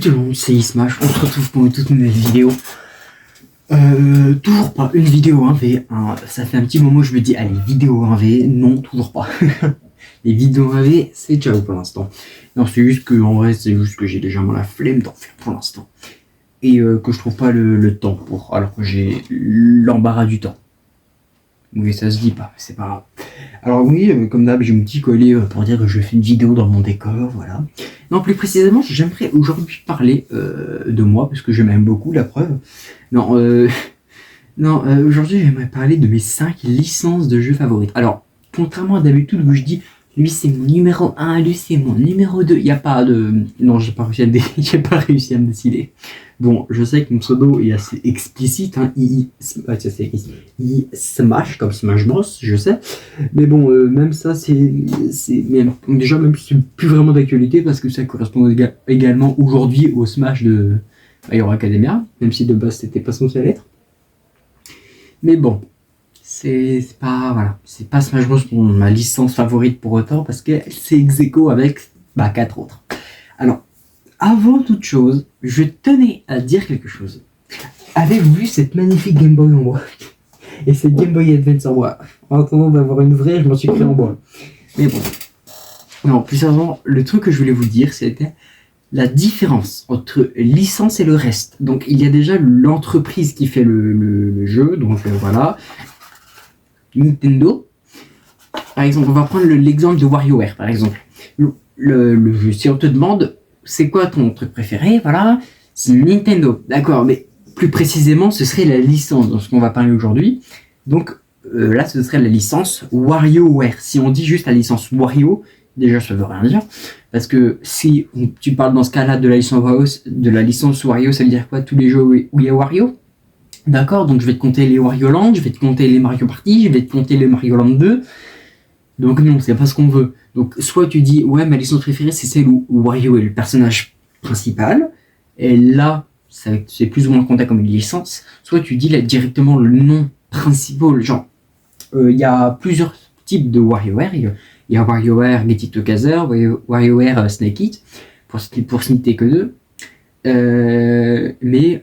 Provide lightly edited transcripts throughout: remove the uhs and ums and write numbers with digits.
tout le monde, c'est Ismash, on se retrouve pour une toute nouvelle vidéo. Toujours pas une vidéo 1v, hein. Ça fait un petit moment que je me dis, allez, vidéo 1v, non, toujours pas. Les vidéos 1v, c'est ciao pour l'instant. Non, c'est juste que, en vrai, c'est juste que j'ai légèrement la flemme d'en faire pour l'instant. Et que je trouve pas le temps pour, alors que j'ai l'embarras du temps. Oui, ça se dit pas, c'est pas grave. Alors oui, comme d'hab, j'ai mon petit collier pour dire que je fais une vidéo dans mon décor, voilà. Non, plus précisément, j'aimerais aujourd'hui parler de moi, parce que je m'aime beaucoup, la preuve. Non, aujourd'hui, j'aimerais parler de mes 5 licences de jeux favorites. Alors, contrairement à d'habitude où je dis, lui c'est mon numéro 1, lui c'est mon numéro 2, il n'y a pas de... Non, j'ai pas réussi à me décider. Bon, je sais que mon pseudo est assez explicite, hein, il Smash, comme Smash Bros, je sais. Mais bon, même ça, déjà, même si c'est plus vraiment d'actualité, parce que ça correspond également aujourd'hui au Smash de My Hero Academia, même si de base, c'était pas censé l'être. Mais bon, c'est pas Smash Bros pour ma licence favorite pour autant, parce que c'est ex-aequo avec 4 autres. Alors, avant toute chose, je tenais à dire quelque chose. Avez-vous vu cette magnifique Game Boy en bois? Et cette Game Boy Advance en bois? En attendant d'avoir une vraie, je m'en suis créé en bois. Mais bon. Non, plus sérieusement, le truc que je voulais vous dire, c'était la différence entre licence et le reste. Donc, il y a déjà l'entreprise qui fait le jeu. Donc, voilà. Nintendo. Par exemple, on va prendre l'exemple de WarioWare, par exemple. Le jeu, si on te demande... c'est quoi ton truc préféré? Voilà, c'est Nintendo. D'accord, mais plus précisément, ce serait la licence dont on va parler aujourd'hui. Donc là, ce serait la licence WarioWare. Si on dit juste la licence Wario, déjà, ça veut rien dire. Parce que si tu parles dans ce cas-là de la licence Wario, ça veut dire quoi? Tous les jeux où il y a Wario? D'accord, donc je vais te compter les Wario Land, je vais te compter les Mario Party, je vais te compter les Mario Land 2. Donc non, c'est pas ce qu'on veut. Donc soit tu dis, ouais, ma licence préférée, c'est celle où Wario est le personnage principal, et là, c'est plus ou moins compté comme une licence. Soit tu dis là, directement le nom principal, genre, il y a plusieurs types de WarioWare. Il y a WarioWare Get It Together, WarioWare Snake It, pour citer que deux. Mais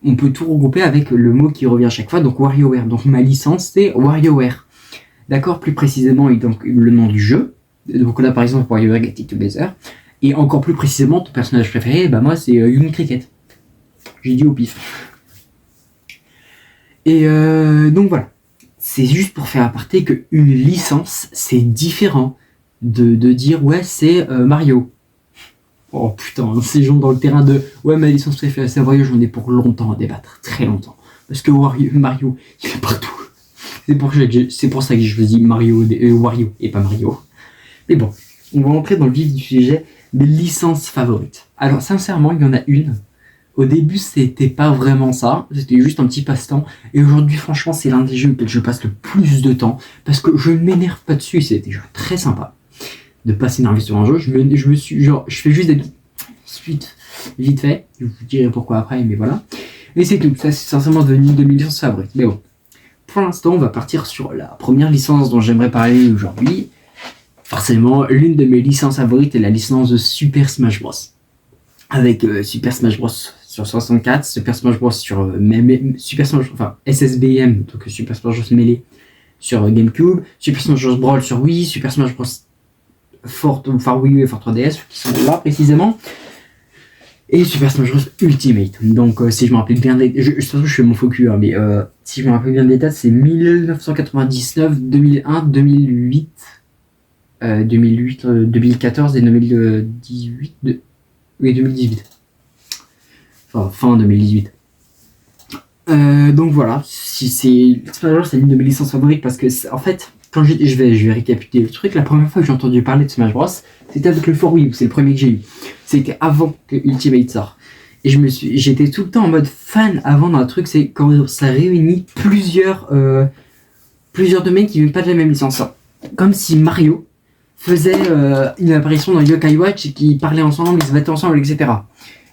on peut tout regrouper avec le mot qui revient à chaque fois, donc WarioWare. Donc ma licence, c'est WarioWare. D'accord, plus précisément, donc le nom du jeu. Donc là, par exemple, WarioWare Get It Together. Et encore plus précisément, ton personnage préféré, moi, c'est Young Cricket. J'ai dit au pif. Et donc voilà. C'est juste pour faire aparté qu'une licence, c'est différent de dire, ouais, c'est Mario. Oh putain, ces gens dans le terrain de, ouais, ma licence préférée, c'est Mario, j'en ai pour longtemps à débattre. Très longtemps. Parce que Mario, il est partout. C'est pour ça que je dis Wario et pas Mario. Mais bon, on va entrer dans le vif du sujet, mes licences favorites. Alors sincèrement, il y en a une. Au début, c'était pas vraiment ça, c'était juste un petit passe-temps. Et aujourd'hui, franchement, c'est l'un des jeux auxquels je passe le plus de temps, parce que je ne m'énerve pas dessus, c'est déjà très sympa de pas s'énerver sur un jeu. Je fais juste des suites vite fait, je vous dirai pourquoi après, mais voilà. Et c'est tout, ça c'est sincèrement devenu une de mes licences favorites. Mais bon. Pour l'instant, on va partir sur la première licence dont j'aimerais parler aujourd'hui. Forcément, l'une de mes licences favorites est la licence de Super Smash Bros. Avec Super Smash Bros sur 64, Super Smash Bros sur SSBM, donc Super Smash Bros Melee sur GameCube, Super Smash Bros Brawl sur Wii, Super Smash Bros Wii U et Fort 3DS, qui sont là précisément. Et Super Smash Bros Ultimate. Donc si je me rappelle bien de toute façon je fais mon faux cul, hein, mais si je me rappelle bien des dates, c'est 1999, 2001, 2008, 2014 et 2018. Oui, 2018. Enfin, fin 2018. Donc voilà, si Smash Bros c'est l'une de mes licences favorites parce que en fait, quand je vais récapituler le truc, la première fois que j'ai entendu parler de Smash Bros, c'était avec le 4 Wii, c'est le premier que j'ai eu. C'était avant que Ultimate sort. Et j'étais tout le temps en mode fan avant d'un truc, c'est quand ça réunit plusieurs domaines qui viennent pas de la même licence. Comme si Mario faisait une apparition dans Yokai Watch et qui parlaient ensemble, ils se battaient ensemble, etc.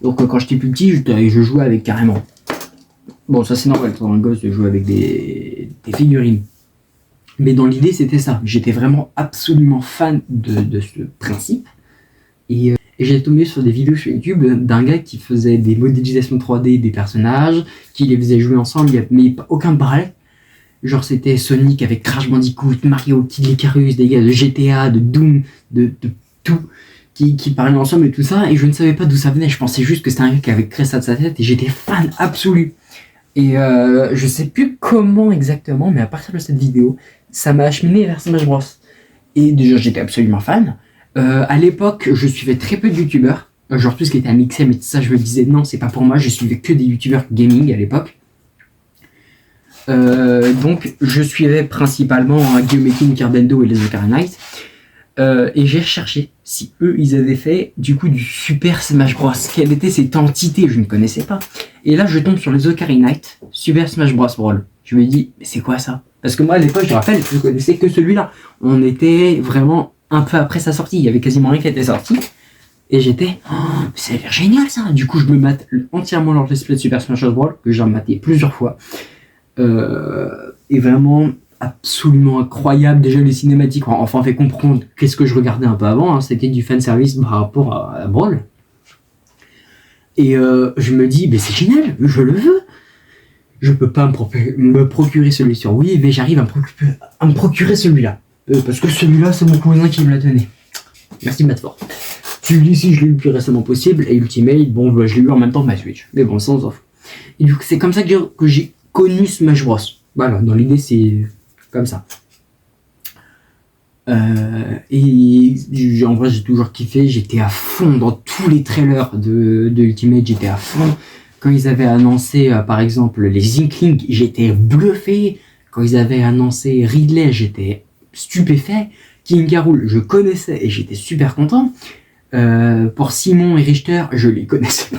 Donc quand j'étais plus petit, je jouais avec carrément. Bon, ça c'est normal, pour un gosse de jouer avec des figurines. Mais dans l'idée, c'était ça. J'étais vraiment absolument fan de ce principe. Et Et j'ai tombé sur des vidéos sur YouTube d'un gars qui faisait des modélisations 3D des personnages, qui les faisait jouer ensemble, mais aucun parallèle. Genre c'était Sonic avec Crash Bandicoot, Mario, Kid Icarus, des gars de GTA, de Doom, de tout, qui parlaient ensemble et tout ça, et je ne savais pas d'où ça venait, je pensais juste que c'était un gars qui avait créé ça de sa tête, et j'étais fan absolu. Et je sais plus comment exactement, mais à partir de cette vidéo, ça m'a acheminé vers Smash Bros. Et déjà j'étais absolument fan. À l'époque, je suivais très peu de youtubeurs, genre tout ce qui était Amixem et tout ça, je me disais non, c'est pas pour moi, je suivais que des youtubeurs gaming à l'époque. Donc je suivais principalement Geomaking, Carbendo et les Ocarina Knight, et j'ai recherché si eux ils avaient fait du coup du Super Smash Bros. Quelle était cette entité, je ne connaissais pas. Et là je tombe sur les Ocarina Knight, Super Smash Bros. Brawl. Je me dis mais c'est quoi ça? Parce que moi à l'époque je rappelle je connaissais que celui-là. On était vraiment un peu après sa sortie, il y avait quasiment rien qui était sorti. Et j'étais, oh, ça a l'air génial ça. Du coup je me mate entièrement leur display de Super Smash Bros. Que j'ai maté plusieurs fois. Et vraiment absolument incroyable. Déjà les cinématiques ont enfin fait comprendre qu'est-ce que je regardais un peu avant, hein. C'était du fanservice par rapport à Brawl. Et je me dis, mais c'est génial, je le veux. Je peux pas me procurer celui sur Wii, mais j'arrive à me procurer celui-là. Parce que celui-là, c'est mon cousin qui me l'a donné. Merci Matfort. Celui-ci, je l'ai eu le plus récemment possible, et Ultimate, bon, bah, je l'ai eu en même temps que ma Switch. Mais bon, sans off. Et du coup, c'est comme ça que j'ai connu Smash Bros. Voilà, dans l'idée, c'est comme ça. Et en vrai, j'ai toujours kiffé. J'étais à fond dans tous les trailers de Ultimate. J'étais à fond. Quand ils avaient annoncé, par exemple, les Inklings, j'étais bluffé. Quand ils avaient annoncé Ridley, j'étais stupéfait. King K. Rool, je connaissais et j'étais super content. Pour Simon et Richter, je les connaissais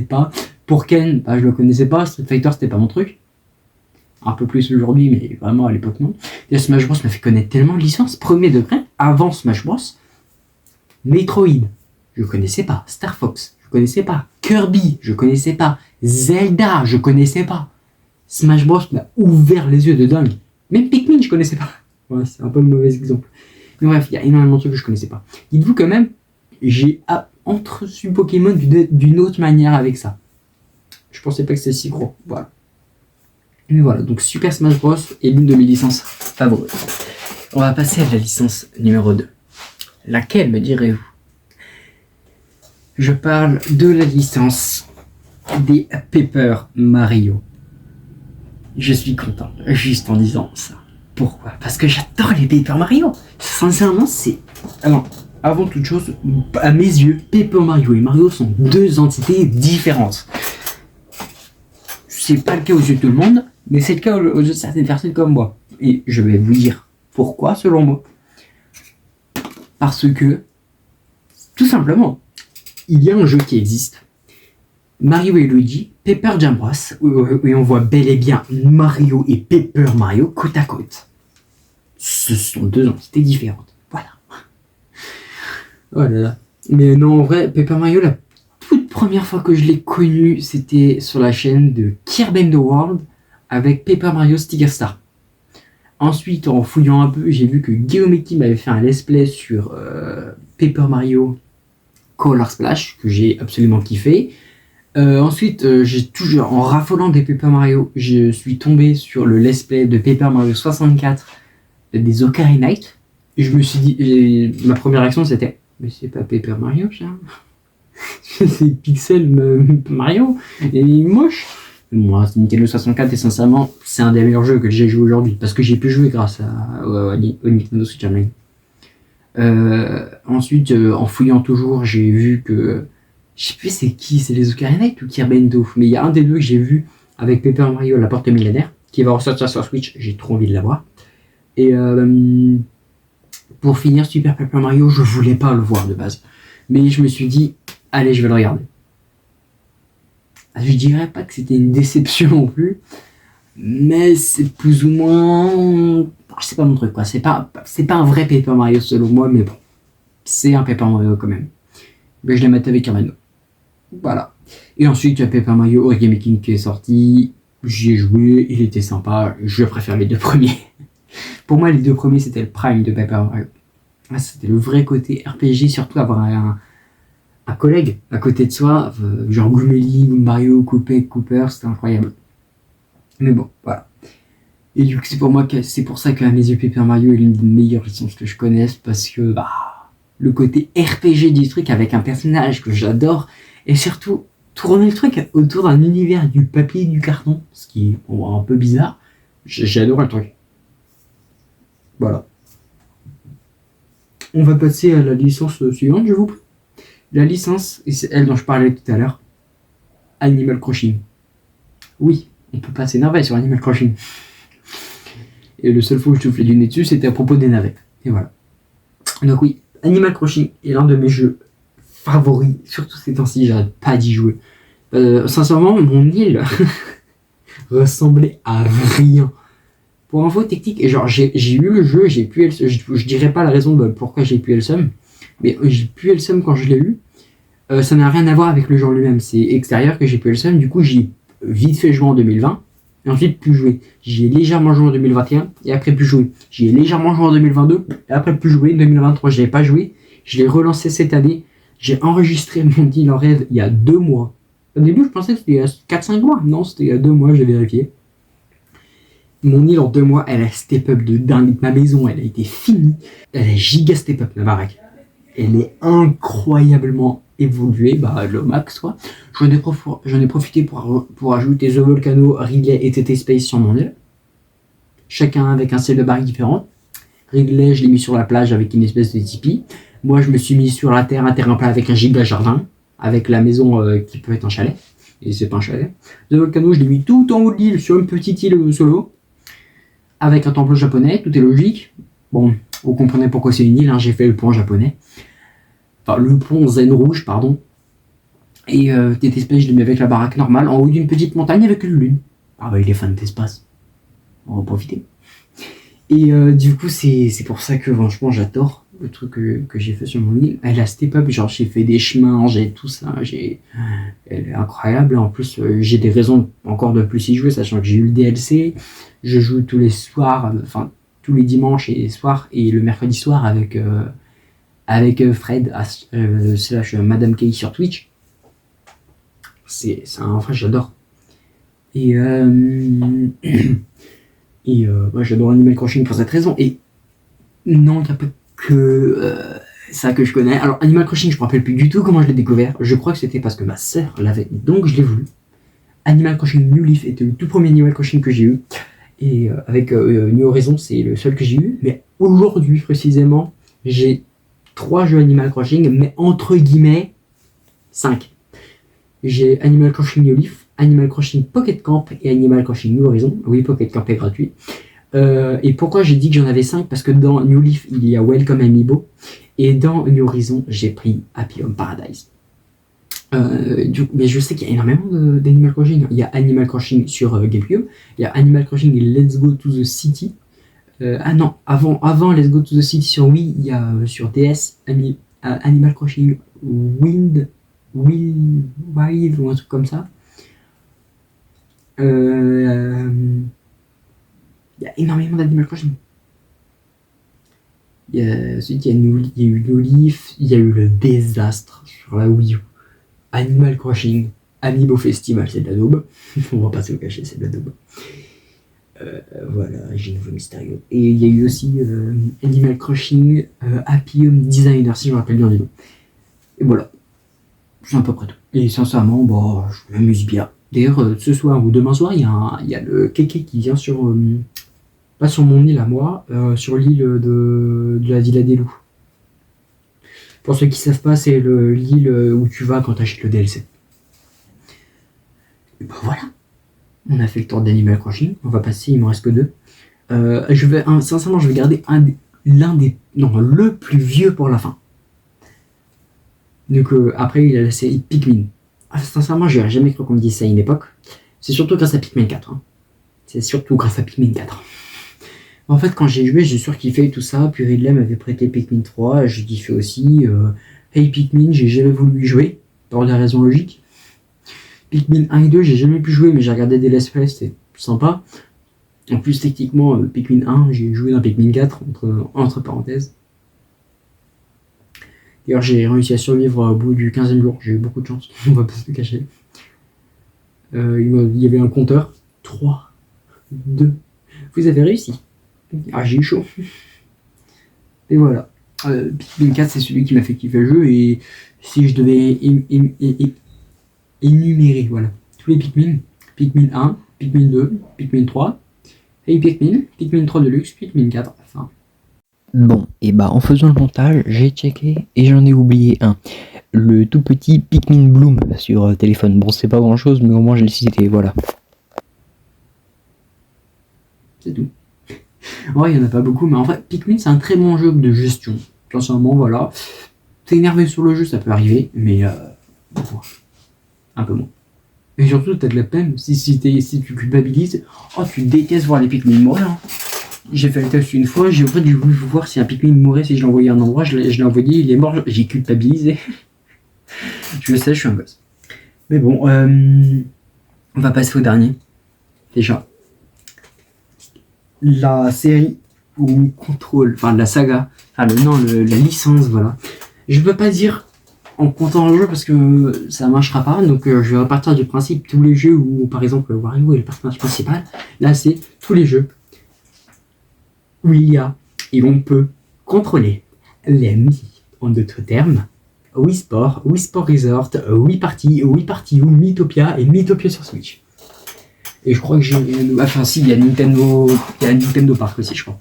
pas. Pour Ken, bah, je le connaissais pas. Street Fighter, c'était pas mon truc. Un peu plus aujourd'hui, mais vraiment à l'époque non. Et Smash Bros m'a fait connaître tellement de licences, premier degré, avant Smash Bros. Metroid, je connaissais pas. Star Fox, je connaissais pas. Kirby, je connaissais pas. Zelda, je connaissais pas. Smash Bros m'a ouvert les yeux de dingue. Même Pikmin, je connaissais pas. Ouais, c'est un peu le mauvais exemple. Mais bref, il y a énormément de trucs que je connaissais pas. Dites-vous quand même, j'ai entreçu Pokémon d'une autre manière avec ça. Je pensais pas que c'était si gros. Voilà. Mais voilà, donc Super Smash Bros est l'une de mes licences favorites. On va passer à la licence numéro 2. Laquelle, me direz-vous? Je parle de la licence des Paper Mario. Je suis content, juste en disant ça. Pourquoi? Parce que j'adore les Paper Mario. Sincèrement, c'est... Alors, avant toute chose, à mes yeux, Paper Mario et Mario sont deux entités différentes. C'est pas le cas aux yeux de tout le monde, mais c'est le cas aux yeux de certaines personnes comme moi. Et je vais vous dire pourquoi, selon moi. Parce que, tout simplement, il y a un jeu qui existe, Mario et Luigi, Paper Jam Bros, où on voit bel et bien Mario et Paper Mario côte à côte. Ce sont deux entités différentes. Voilà. Oh là là. Mais non, en vrai, Paper Mario, la toute première fois que je l'ai connu, c'était sur la chaîne de Kirby in the World avec Paper Mario Sticker Star. Ensuite, en fouillant un peu, j'ai vu que Geometry m'avait fait un let's play sur Paper Mario Color Splash, que j'ai absolument kiffé. Ensuite, j'ai toujours, en raffolant des Paper Mario, je suis tombé sur le let's play de Paper Mario 64 des Ocarina Knight. Et je me suis dit, ma première réaction c'était, mais c'est pas Paper Mario ça? C'est Pixel Mario, et moche. Moi, Nintendo 64, et sincèrement, c'est un des meilleurs jeux que j'ai joué aujourd'hui, parce que j'ai pu jouer grâce au Nintendo Switch Online. Ensuite, en fouillant toujours, j'ai vu que, je sais plus c'est qui, c'est les Ocarina Knight ou Kirby and Doof, mais il y a un des deux que j'ai vu avec Paper Mario, la porte millénaire, qui va ressortir sur Switch, j'ai trop envie de l'avoir. Et pour finir, Super Paper Mario, je voulais pas le voir de base, mais je me suis dit, allez, je vais le regarder. Je dirais pas que c'était une déception non plus, mais c'est plus ou moins... C'est pas mon truc, quoi. C'est pas un vrai Paper Mario selon moi, mais bon, c'est un Paper Mario quand même. Mais je l'ai maté avec Hermano. Voilà. Et ensuite, il y a Paper Mario Origami King qui est sorti. J'y ai joué, il était sympa. Je préfère les deux premiers. Pour moi, les deux premiers, c'était le prime de Paper Mario. Ah, c'était le vrai côté RPG, surtout avoir un collègue à côté de soi, genre Gumeli, Mario, Cooper, c'était incroyable. Mais bon, voilà. Et du coup, c'est pour ça qu'à mes yeux, Paper Mario est l'une des meilleures licences que je connaisse, parce que le côté RPG du truc avec un personnage que j'adore, et surtout tourner le truc autour d'un univers du papier et du carton, ce qui est un peu bizarre. J'ai adoré le truc. Voilà. On va passer à la licence suivante, je vous prie. La licence, et c'est elle dont je parlais tout à l'heure, Animal Crossing. Oui, on peut pas s'énerver sur Animal Crossing. Et le seul fois où je soufflais du nez dessus, c'était à propos des navets. Et voilà. Donc oui, Animal Crossing est l'un de mes jeux favoris, surtout ces temps-ci, j'arrête pas d'y jouer. Sincèrement, mon île ressemblait à rien. Pour info technique, et genre j'ai eu le jeu, j'ai pu je dirais pas la raison de pourquoi j'ai pu le seum, mais j'ai pu le seum quand je l'ai eu. Ça n'a rien à voir avec le jeu lui-même, c'est extérieur que j'ai pu le seum. Du coup, j'ai vite fait jouer en 2020, et ensuite plus jouer. J'y ai légèrement joué en 2021, et après plus jouer. J'y ai légèrement joué en 2022, et après plus jouer. En 2023, je l'ai pas joué. Je l'ai relancé cette année. J'ai enregistré mon deal en rêve il y a 2 mois. Au début, je pensais que c'était il y a 4-5 mois. Non, c'était il y a 2 mois, j'ai vérifié. Mon île en 2 mois, elle a step up de dingue. Ma maison, elle a été finie. Elle a giga step up, ma baraque. Elle est incroyablement évoluée, le max quoi. J'en ai profité pour ajouter The Volcano, Ridley et TT Space sur mon île. Chacun avec un set de barriques différent. Ridley, je l'ai mis sur la plage avec une espèce de tipi. Moi, je me suis mis sur la terre, un terrain plat avec un giga jardin, avec la maison qui peut être un chalet. Et c'est pas un chalet. The Volcano, je l'ai mis tout en haut de l'île, sur une petite île solo, avec un temple japonais, tout est logique. Bon, vous comprenez pourquoi c'est une île, hein, j'ai fait le pont japonais. Enfin, le pont zen rouge, pardon. Et TT Space, je l'ai mis avec la baraque normale, en haut d'une petite montagne avec une lune. Ah bah, il est fan d'espace. On va profiter. Et du coup, c'est pour ça que franchement, j'adore le truc que j'ai fait sur mon île. Elle a step up, genre j'ai fait des chemins, j'ai tout ça, elle est incroyable. En plus, j'ai des raisons encore de plus y jouer, sachant que j'ai eu le DLC. Je joue tous les soirs, enfin tous les dimanches et les soirs, et le mercredi soir avec Fred slash Madame Kay sur Twitch. Enfin, j'adore. Et moi j'adore Animal Crossing pour cette raison. Et non, il n'y a pas que ça que je connais. Alors Animal Crossing, je me rappelle plus du tout comment je l'ai découvert. Je crois que c'était parce que ma sœur l'avait, donc je l'ai voulu. Animal Crossing New Leaf était le tout premier Animal Crossing que j'ai eu. Et avec New Horizons, c'est le seul que j'ai eu. Mais aujourd'hui précisément, j'ai 3 jeux Animal Crossing, mais entre guillemets 5. J'ai Animal Crossing New Leaf, Animal Crossing Pocket Camp et Animal Crossing New Horizons. Oui, Pocket Camp est gratuit. Et pourquoi j'ai dit que j'en avais 5? Parce que dans New Leaf, il y a Welcome Amiibo. Et dans New Horizons, j'ai pris Happy Home Paradise. Mais je sais qu'il y a énormément d'Animal Crossing. Il y a Animal Crossing sur GameCube. Il y a Animal Crossing Let's Go to the City. Avant Let's Go to the City sur Wii, il y a sur DS Animal Crossing Wild ou un truc comme ça. Il y a énormément d'Animal Crossing. Ensuite, il y a eu New Leaf, il y a eu le désastre sur la Wii U. Animal Crossing Amiibo Festival, c'est de la daube. On va pas se le cacher, c'est de la daube. Voilà, j'ai nouveau mystérieux. Et il y a eu aussi Animal Crossing Happy Home Designer, si je me rappelle bien du nom. Et voilà, c'est à peu près tout. Et sincèrement, je m'amuse bien. D'ailleurs, ce soir ou demain soir, il y a le kéké qui vient sur... pas sur mon île à moi, sur l'île de la Villa des Loups. Pour ceux qui savent pas, c'est l'île où tu vas quand tu achètes le DLC. Et voilà. On a fait le tour d'Animal Crossing. On va passer, il m'en reste que 2. Sincèrement, je vais garder le plus vieux pour la fin. Donc après, il a la série Pikmin. Sincèrement, je n'aurais jamais cru qu'on me dise ça à une époque. C'est surtout grâce à Pikmin 4. Hein. C'est surtout grâce à Pikmin 4. En fait, quand j'ai joué, j'ai surkiffé tout ça. Puis Ridley m'avait prêté Pikmin 3. J'ai kiffé aussi. Hey Pikmin, j'ai jamais voulu y jouer. Pour des raisons logiques. Pikmin 1 et 2, j'ai jamais pu jouer, mais j'ai regardé des let's play, c'était sympa. En plus, techniquement, Pikmin 1, j'ai joué dans Pikmin 4, entre parenthèses. D'ailleurs, j'ai réussi à survivre au bout du 15e jour. J'ai eu beaucoup de chance, on va pas se le cacher. Il y avait un compteur. 3, 2. Vous avez réussi. Ah, j'ai eu chaud. Et voilà. Pikmin 4, c'est celui qui m'a fait kiffer le jeu. Et si je devais énumérer, voilà, tous les Pikmin, Pikmin 1, Pikmin 2, Pikmin 3, et Pikmin 3 Deluxe, Pikmin 4, enfin. Bon, et bah en faisant le montage, j'ai checké et j'en ai oublié un. Le tout petit Pikmin Bloom sur téléphone. Bon, c'est pas grand chose, mais au moins j'ai le cité, voilà. C'est tout. En vrai, il n'y en a pas beaucoup, mais en vrai, Pikmin, c'est un très bon jeu de gestion. Sincèrement, voilà. T'es énervé sur le jeu, ça peut arriver, mais un peu moins. Et surtout, t'as de la peine si tu culpabilises. Oh, tu détestes voir les Pikmin mourir. Hein. J'ai fait le test une fois, j'ai voulu voir si un Pikmin mourait, si je l'envoyais à un endroit, je l'ai envoyé, il est mort, j'ai culpabilisé. Je sais, je suis un gosse. Mais bon, on va passer au dernier. Déjà. La série où on contrôle, enfin la saga, enfin la licence, voilà. Je ne peux pas dire en comptant le jeu parce que ça ne marchera pas, donc je vais repartir du principe tous les jeux où par exemple Wario est le personnage principal. Là, c'est tous les jeux où il y a et l'on peut contrôler les Wii, en d'autres termes, Wii Sport, Wii Sport Resort, Wii Party, Wii Party U, Miitopia et Miitopia sur Switch. Et je crois que j'ai... Enfin si, il y a Nintendo Park aussi, je crois.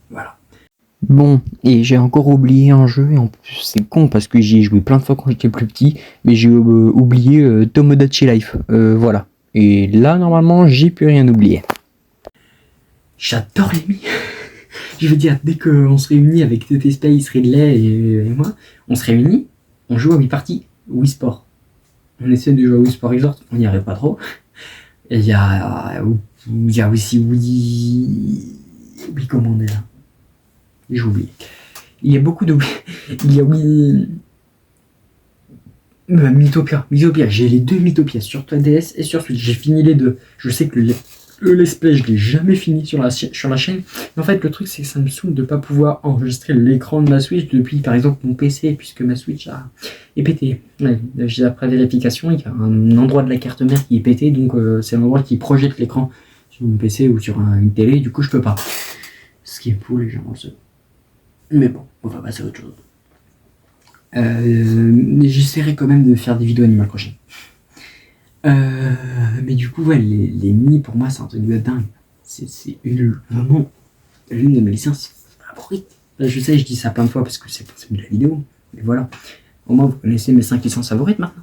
Voilà. Bon, et j'ai encore oublié un jeu, et en plus c'est con parce que j'y ai joué plein de fois quand j'étais plus petit, mais j'ai oublié Tomodachi Life, voilà. Et là, normalement, j'ai plus rien oublié. J'adore les Mii. Je veux dire, dès qu'on se réunit avec TT Space, Ridley et moi, on se réunit, on joue à Wii Party, Wii Sport. On essaie de jouer à Wii Sport Resort, on n'y arrive pas trop. Et il y a aussi Wii comment on est là. J'ai oublié. Il y a beaucoup de... Il y a Miitopia. J'ai les deux Miitopia sur 3DS et sur Switch. J'ai fini les deux. Je sais que le let's play, je l'ai jamais fini sur la chaîne. Mais en fait, le truc, c'est que ça me saoule de ne pas pouvoir enregistrer l'écran de ma Switch depuis, par exemple, mon PC, puisque ma Switch est pétée. Ouais, après vérification, il y a un endroit de la carte mère qui est pété, donc c'est l'endroit qui projette l'écran sur mon PC ou sur une télé. Du coup, je peux pas. Ce qui est pour les gens, on le sait. Mais bon, on va passer à autre chose. J'essaierai quand même de faire des vidéos Animal Crossing. Mais du coup, ouais, les Mii, pour moi, c'est un truc de dingue. C'est vraiment l'une de mes licences favorites. Là, je sais, je dis ça plein de fois parce que c'est de la vidéo. Mais voilà. Au moins, vous connaissez mes 5 licences favorites maintenant.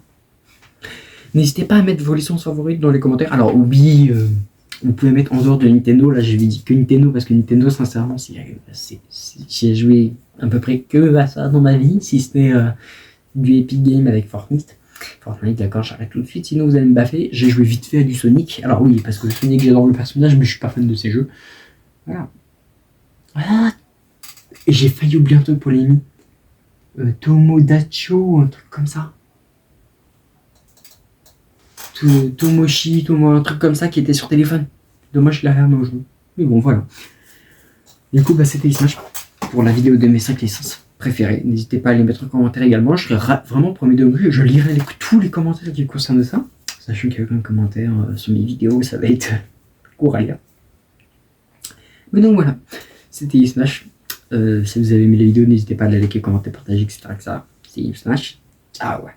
N'hésitez pas à mettre vos licences favorites dans les commentaires. Alors, oublie... vous pouvez mettre en dehors de Nintendo, là j'avais dit que Nintendo, parce que Nintendo sincèrement j'ai joué à peu près que à ça dans ma vie, si ce n'est du Epic Game avec Fortnite, d'accord, j'arrête tout de suite, sinon vous allez me baffer. J'ai joué vite fait à du Sonic, alors oui, parce que Sonic j'adore le personnage, mais je suis pas fan de ces jeux. Voilà. Et j'ai failli oublier un truc pour les Mii. Tomodachi, un truc comme ça. Tomoshi, un truc comme ça qui était sur téléphone. Dommage, je l'ai rien au jeu. Mais bon, voilà. Du coup, c'était Smash pour la vidéo de mes 5 licences préférées. N'hésitez pas à les mettre en commentaire également. Je serai vraiment premier degré. Je lirai tous les commentaires qui concernent ça. Sachant qu'il y a aucun commentaire sur mes vidéos, ça va être court à lire. Mais donc voilà, c'était Smash. Si vous avez aimé la vidéo, n'hésitez pas à la liker, commenter, partager, etc. C'est Smash. Ah ouais.